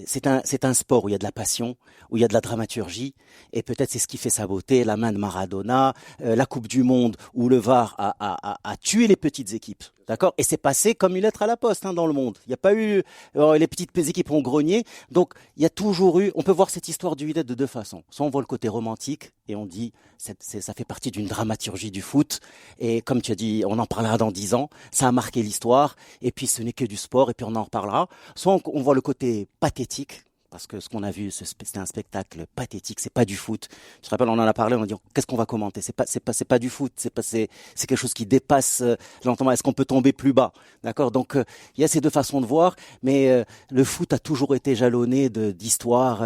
c'est un sport où il y a de la passion, où il y a de la dramaturgie, et peut-être c'est ce qui fait sa beauté, la main de Maradona, la Coupe du Monde, où le VAR a tué les petites équipes. D'accord? Et c'est passé comme une lettre à la poste, hein, dans le monde. Il n'y a pas eu, les petites équipes ont grogné. Donc, il y a toujours eu, on peut voir cette histoire du Wydad de deux façons. Soit on voit le côté romantique, et on dit, ça fait partie d'une dramaturgie du foot. Et comme tu as dit, on en parlera dans 10 ans. Ça a marqué l'histoire. Et puis, ce n'est que du sport, et puis on en reparlera. Soit on voit le côté pathétique. Parce que ce qu'on a vu, c'était un spectacle pathétique, c'est pas du foot. Je te rappelle, on en a parlé, on a dit, qu'est-ce qu'on va commenter? C'est pas du foot, c'est quelque chose qui dépasse lentement. Est-ce qu'on peut tomber plus bas? D'accord? Donc, il y a ces deux façons de voir, mais le foot a toujours été jalonné d'histoires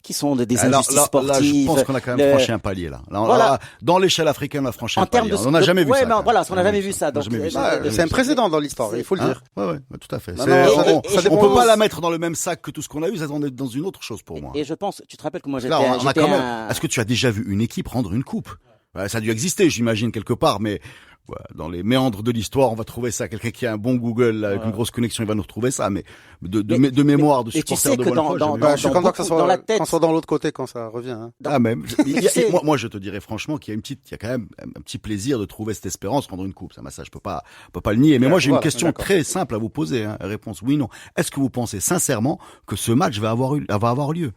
qui sont des injustices sportives. Là, je pense qu'on a quand même franchi un palier, là. Voilà. Dans l'échelle africaine, on a franchi un palier. On n'a jamais vu ouais, ça. mais voilà, on n'a jamais vu ça. On n'a Donc, jamais vu Bah, ça. c'est un précédent dans l'histoire, il faut le dire. Ouais, tout à fait. Non, non, On peut pas la mettre dans le même sac que tout ce qu'on a eu, ça on est dans une autre chose pour moi. Et je pense, tu te rappelles que moi j'étais Là, on a quand même. un... Est-ce que tu as déjà vu une équipe rendre une coupe? Ouais, ça a dû exister, j'imagine, quelque part, mais ouais, dans les méandres de l'histoire, on va trouver ça. Quelqu'un qui a un bon Google, là, avec une grosse connexion, il va nous retrouver ça, mais de mémoire, de et tu supporter sais de que Wolfsburg, dans- jamais Bah, vu. je suis content que ça dans la soit, tête. qu'on soit dans l'autre côté quand ça revient. Hein. Ah, même. sais- Moi, je te dirais franchement qu'il y a quand même un petit plaisir de trouver cette espérance, rendre une coupe. Ça, je peux pas le nier. Mais moi, j'ai une Voilà, question d'accord. très simple à vous poser, hein. Réponse oui, non. Est-ce que vous pensez sincèrement que ce match va avoir lieu?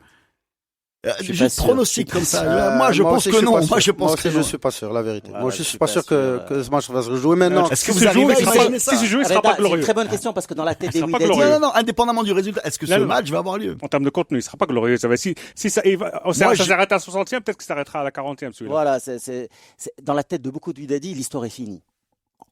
Je suis Juste pas sûr, pronostic je comme suis pas ça. Moi, je pense aussi, que suis non. pas sûr. Moi, je pense que aussi, je non. suis pas sûr, la vérité. Voilà, Moi, je je suis suis pas pas sûr sûr, que ce match va se rejouer maintenant. Est-ce que vous Si arrivez à ce joue, imaginer ça? si ce joue, il sera pas C'est une glorieux. très bonne question parce que dans la tête Il des sera pas Wydadiens, glorieux. Non, indépendamment du résultat, est-ce que ce Non, non. match va avoir lieu? En termes de contenu, il sera pas glorieux. Ça va, si ça, Moi, ça je- s'arrête à la 60e, peut-être que ça s'arrêtera à la 40e, celui-là. voilà, c'est dans la tête de beaucoup de Wydadi, l'histoire est finie.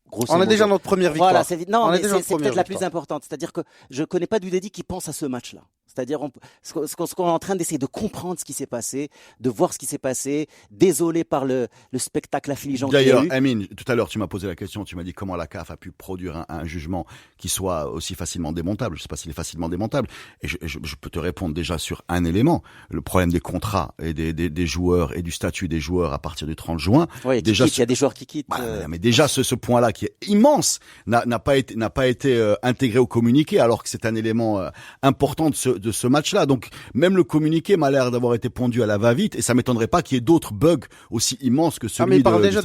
Grosso On a modo. déjà notre première victoire. Voilà, non, On a mais déjà c'est notre peut-être première la plus victoire. importante. C'est-à-dire que je connais pas de Wydadi qui pense à ce match-là. C'est-à-dire, ce qu'on est en train d'essayer de comprendre ce qui s'est passé, de voir ce qui s'est passé, désolé par le spectacle affligeant qu'il y a D'ailleurs, eu. Amine, tout à l'heure, tu m'as posé la question, tu m'as dit comment la CAF a pu produire un jugement qui soit aussi facilement démontable. Je sais pas s'il est facilement démontable. Et je peux te répondre déjà sur un élément. Le problème des contrats et des joueurs et du statut des joueurs à partir du 30 juin. Oui, déjà, il y a des joueurs qui quittent. Mais déjà, ce point-là qui est immense n'a pas été intégré au communiqué, alors que c'est un élément important de ce match-là. Donc, même le communiqué m'a l'air d'avoir été pondu à la va-vite, et ça m'étonnerait pas qu'il y ait d'autres bugs aussi immenses que celui mais il parle de déjà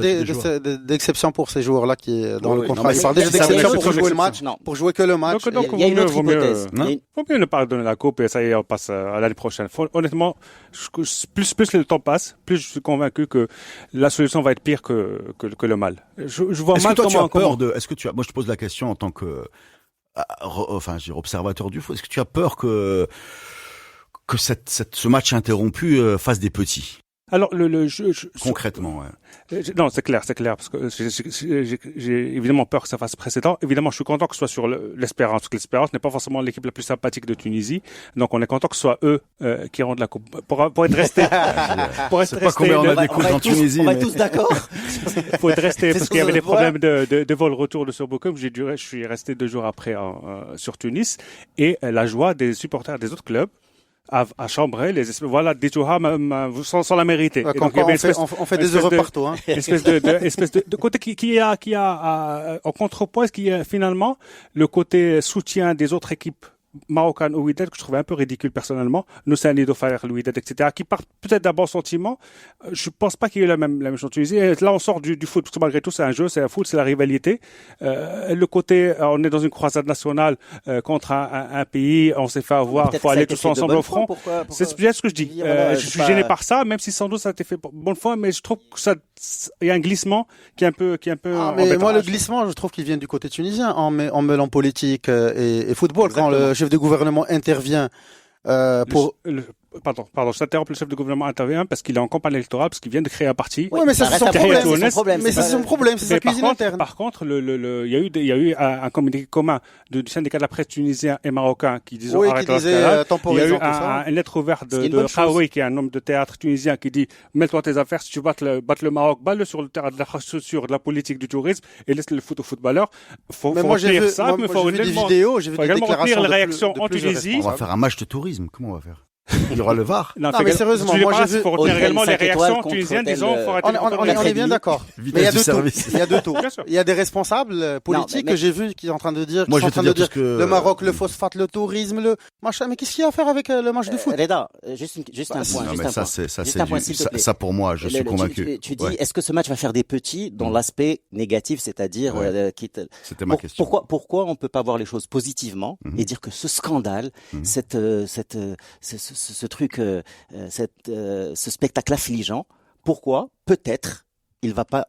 d'exception pour ces joueurs-là qui est dans le contrat. mais Il parle déjà c'est d'exception autre pour jouer le chose. match, Non. pour jouer que le match. Donc, Il y a une autre hypothèse. Faut mieux ne pas donner la coupe et ça y est, on passe à l'année prochaine. Honnêtement, plus le temps passe, plus je suis convaincu que la solution va être pire que le mal. Je vois Est-ce mal que toi, tu as comment. peur moi, je te pose la question en tant que, observateur du foot. Est-ce que tu as peur que ce match interrompu fasse des petits? Alors, Concrètement, ouais. Non, c'est clair, parce que j'ai évidemment peur que ça fasse précédent. Évidemment, je suis content que ce soit sur l'Espérance, parce que l'Espérance n'est pas forcément l'équipe la plus sympathique de Tunisie. Donc, on est content que ce soit eux qui rendent la coupe. Pour être resté, C'est pas combien on a des coupes en Tunisie. On va être tous d'accord. Faut être resté, C'est parce ce qu'il y avait qu'on- des problèmes de vol retour de Sobokum. Je suis resté 2 jours après sur Tunis, et la joie des supporters des autres clubs à chambrer des Touha sans la mériter. Et donc, il y avait On fait des heureux partout. Hein. espèce de côté qui a en contrepoids, qui est finalement le côté soutien des autres équipes marocaines au Wydad, que je trouvais un peu ridicule personnellement. Noussani, Dofaer, le Wydad, etc., qui partent peut-être d'un bon sentiment. Je pense pas qu'il y ait la même chose en Tunisie. Et là, on sort du foot, parce que malgré tout, c'est un jeu, c'est un foot, c'est la rivalité. Le côté, on est dans une croisade nationale contre un pays, on s'est fait avoir, Peut-être faut que ça a aller été tous fait de ensemble bonne au front. foi, pourquoi- C'est bien ce que je dis. Voilà, Je c'est suis pas- gêné par ça, même si sans doute ça a été fait pour bonne foi, mais je trouve que il y a un glissement qui est un peu Mais embêtant. moi, le glissement, je trouve qu'il vient du côté tunisien, en mêlant politique et football. Exactement. Quand le chef de gouvernement intervient pour... Pardon, je t'interromps, le chef de gouvernement intervient parce qu'il est en campagne électorale, parce qu'il vient de créer un parti. Oui, mais ça, c'est reste son un problème. c'est son problème. Mais c'est son problème, c'est sa Mais cuisine interne. par contre, il y a eu un communiqué commun du syndicat de la presse tunisien et marocain qui disait Oui, arrête qui disait l'escalade. Il y a temporisons eu tout ça. une lettre ouverte Ce qui est une de bonne chose. Khaoui, qui est un homme de théâtre tunisien, qui dit mets-toi tes affaires, si tu battes le Maroc, balle-le sur le terrain de l'infrastructure, de la politique, du tourisme, et laisse le foot aux footballeurs. Faut Mais moi, j'ai retenir vu, ça, moi, mais j'ai faut vu des également- vidéos, j'ai vu faut des également déclarations retenir les de réactions en plusieurs Tunisie. On va faire un match de tourisme. Comment on va faire? Il y aura le VAR. Non, mais sérieusement, moi, j'ai vu- faut retenir Hôtel également les 5 étoiles réactions contre tunisiennes hôtel, disant faut arrêter On est bien d'accord. Mais il y a Vitesse du de tout. service. Il y a de tout. Bien sûr. Il y a des responsables politiques mais- que j'ai vus qui sont en train de dire, Moi, qui je sont vais en te train de dire dire tout ce que- le Maroc, le phosphate, le tourisme, le machin. Mais qu'est-ce qu'il y a à faire avec le match de foot? Reda, juste un point. Non, juste mais un ça, point. c'est Juste un point, s'il te plaît. ça pour moi, je suis convaincu. Tu dis, Ouais. est-ce que ce match va faire des petits dans l'aspect négatif, c'est-à-dire Ouais. C'était ma question. pourquoi on peut pas voir les choses positivement et dire que ce scandale, ce truc, ce spectacle affligeant, pourquoi peut-être il va pas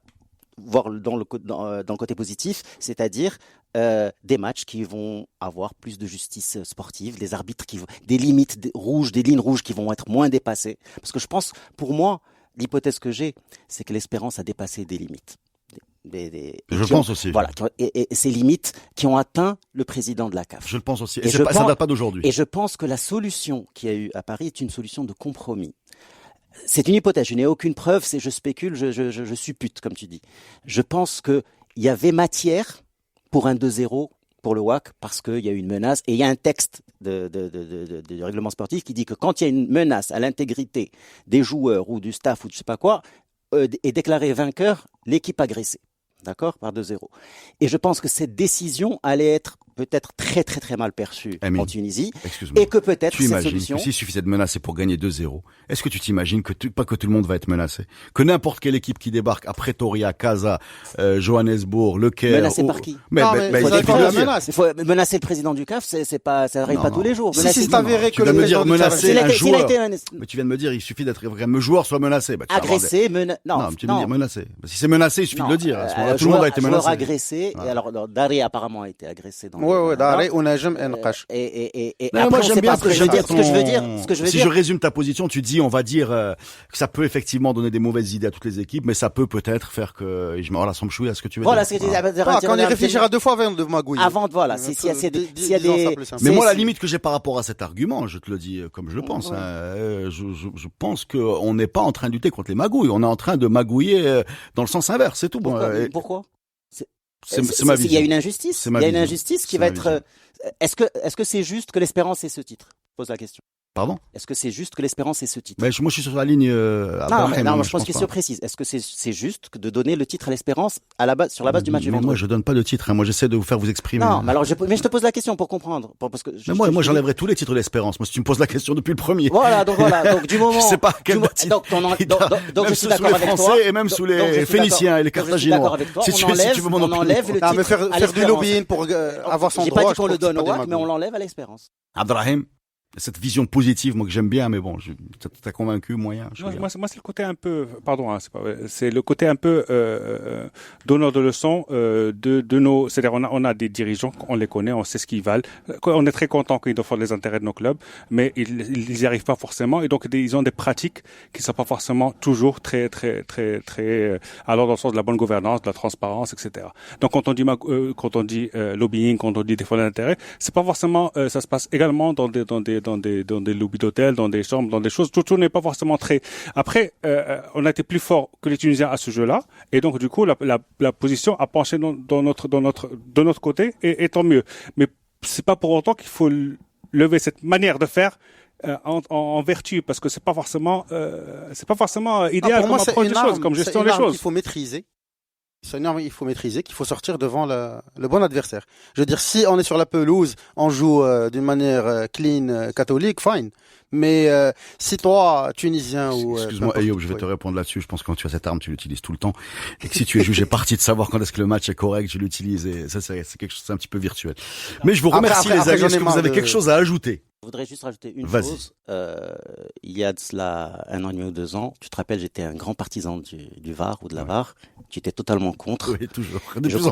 voir dans le côté positif, c'est-à-dire des matchs qui vont avoir plus de justice sportive, des arbitres des limites rouges, des lignes rouges qui vont être moins dépassées. Parce que je pense, pour moi, l'hypothèse que j'ai, c'est que l'Espérance a dépassé des limites. Je pense aussi. Voilà, et ces limites qui ont atteint le président de la CAF. Je le pense aussi. Et Et je ça pense- date pas d'aujourd'hui. Et je pense que la solution qu'il y a eu à Paris est une solution de compromis. C'est une hypothèse, je n'ai aucune preuve, je spécule, je suppute, comme tu dis. Je pense qu'il y avait matière pour un 2-0 pour le WAC, parce qu'il y a eu une menace, et il y a un texte de règlement sportif qui dit que quand il y a une menace à l'intégrité des joueurs ou du staff ou je sais pas quoi, est déclaré vainqueur l'équipe agressée. D'accord, par 2-0. Et je pense que cette décision allait être peut-être très très très mal perçue Amine, en Tunisie, Excuse-moi. et que peut-être Tu cette imagines solution. que s'il suffisait de menacer pour gagner 2-0, est-ce que tu t'imagines pas que tout le monde va être menacé? Que n'importe quelle équipe qui débarque à Pretoria, Casa, Johannesburg, Le Caire... Menacé par qui? Mais, Non, mais, mais mais ça il dépend faut de le la dire. menace. Il faut menacer le président du CAF, ça n'arrive Non, pas non. tous les jours. Si Menacer c'est tout le monde. avéré Tu que viens le de me dire président du CAF- menacer S'il a un été- s'il a joueur. été Mais tu viens de me dire, il suffit d'être vrai. Un joueur soit menacé. Bah, tu vas avoir des- agressé, Non, mais tu viens de me dire menacé. Si c'est menacé, il suffit de le dire. À ce moment-là, tout le monde a été joueur menacé. agressé. Ah. Et alors, Dari apparemment a été agressé dans Ouais, d'arrêt, on a jamais نقاش. Et Non, après, moi, on j'aime sait bien pas ce que je veux dire. Si je résume ta position, tu dis, on va dire que ça peut effectivement donner des mauvaises idées à toutes les équipes, mais ça peut peut-être faire que voilà, sans me chouiller à ce que tu veux Voilà, dire. ce que je disais. Quand on y réfléchira 2 fois avant de magouiller. Avant de, voilà, s'il y a des, Mais moi, la limite que j'ai par rapport à cet argument, je te le dis comme je le pense, je pense que on n'est pas en train de lutter contre les magouilles, on est en train de magouiller dans le sens inverse, c'est tout. Pourquoi? C'est ma vision. Il y a une injustice. Il y a une injustice qui va être. Est-ce que c'est juste que l'Espérance ait ce titre? Pose la question. Pardon? Est-ce que c'est juste que l'Espérance ait ce titre? Mais moi, je suis sur la ligne. Non, je pense qu'il se précise. Est-ce que c'est juste de donner le titre à l'Espérance sur la base du match du vendredi? Moi, je donne pas de titre. Hein. Moi, j'essaie de vous faire vous exprimer. Non, mais alors, je te pose la question pour comprendre. Parce que moi, j'enlèverais tous les titres de l'Espérance. Moi, si tu me poses la question depuis le premier. Voilà. Donc du moment. Je sais pas quel Donc je suis d'accord avec toi. Français et même sous les Phéniciens et les Carthaginois. Si tu veux mon enlève le titre. Mais faire du lobbying pour avoir son droit. J'ai pas dit qu'on le donne au WAC, mais on l'enlève à l'Espérance. Abdrahim, cette vision positive, moi que j'aime bien, mais bon, t'as convaincu, moyen. Moi, c'est le côté un peu, pardon, c'est le côté un peu donneur de leçons de nos, c'est-à-dire on a des dirigeants, on les connaît, on sait ce qu'ils valent, on est très content qu'ils défendent les intérêts de nos clubs, mais ils y arrivent pas forcément, et donc ils ont des pratiques qui sont pas forcément toujours très alors dans le sens de la bonne gouvernance, de la transparence, etc. Donc quand on dit lobbying, quand on dit défendre les intérêts, c'est pas forcément ça se passe également dans des lobbies d'hôtels, dans des chambres, dans des choses. Tout n'est pas forcément très. Après, on a été plus fort que les Tunisiens à ce jeu-là, et donc du coup, la position a penché de notre côté, et tant mieux. Mais c'est pas pour autant qu'il faut lever cette manière de faire en vertu, parce que c'est pas forcément idéal comme approche des choses, comme gestion des choses. Il faut maîtriser. C'est une arme qu'il faut maîtriser, qu'il faut sortir devant le bon adversaire. Je veux dire, si on est sur la pelouse, on joue d'une manière clean, catholique, fine. Mais si toi, Tunisien ou... Excuse-moi, Ayoub, je vais te répondre là-dessus. Je pense que quand tu as cette arme, tu l'utilises tout le temps. Et que si tu es jugé parti de savoir quand est-ce que le match est correct, tu l'utilises. Et ça, c'est quelque chose, c'est un petit peu virtuel. Mais je vous remercie, les amis. Est-ce que vous avez quelque chose à ajouter? Je voudrais juste rajouter une chose. Il y a de cela 1 an et demi ou 2 ans, tu te rappelles, j'étais un grand partisan du VAR ou de la VAR. Tu étais totalement contre. Oui, toujours.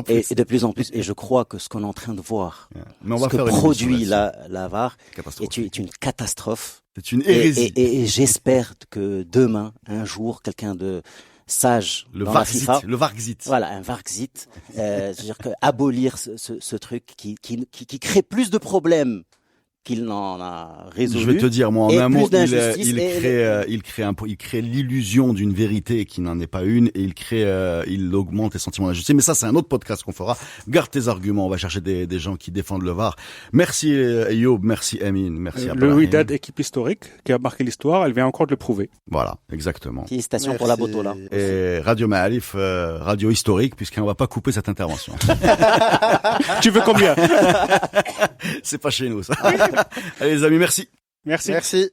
Et de plus en plus. Et je crois que ce qu'on est en train de voir, mais on va ce que faire produit la VAR, est une catastrophe. C'est une hérésie. Et j'espère que demain, un jour, quelqu'un de sage dans la FIFA, le Varxit. Voilà, un Varxit. C'est-à-dire que abolir ce truc qui crée plus de problèmes qu'il n'en a résolu. Je vais te dire, moi, en un mot, il crée l'illusion d'une vérité qui n'en est pas une, et il augmente les sentiments d'injustice. Mais ça, c'est un autre podcast qu'on fera. Garde tes arguments. On va chercher des gens qui défendent le VAR. Merci, Ayoub. Merci, Amin. Merci, le Wydad, équipe historique, qui a marqué l'histoire, elle vient encore de le prouver. Voilà, exactement. Félicitations pour la Boto, là. Et Radio Ma'arif, radio historique, puisqu'on va pas couper cette intervention. Tu veux combien? C'est pas chez nous, ça. Allez, les amis, merci. Merci. Merci.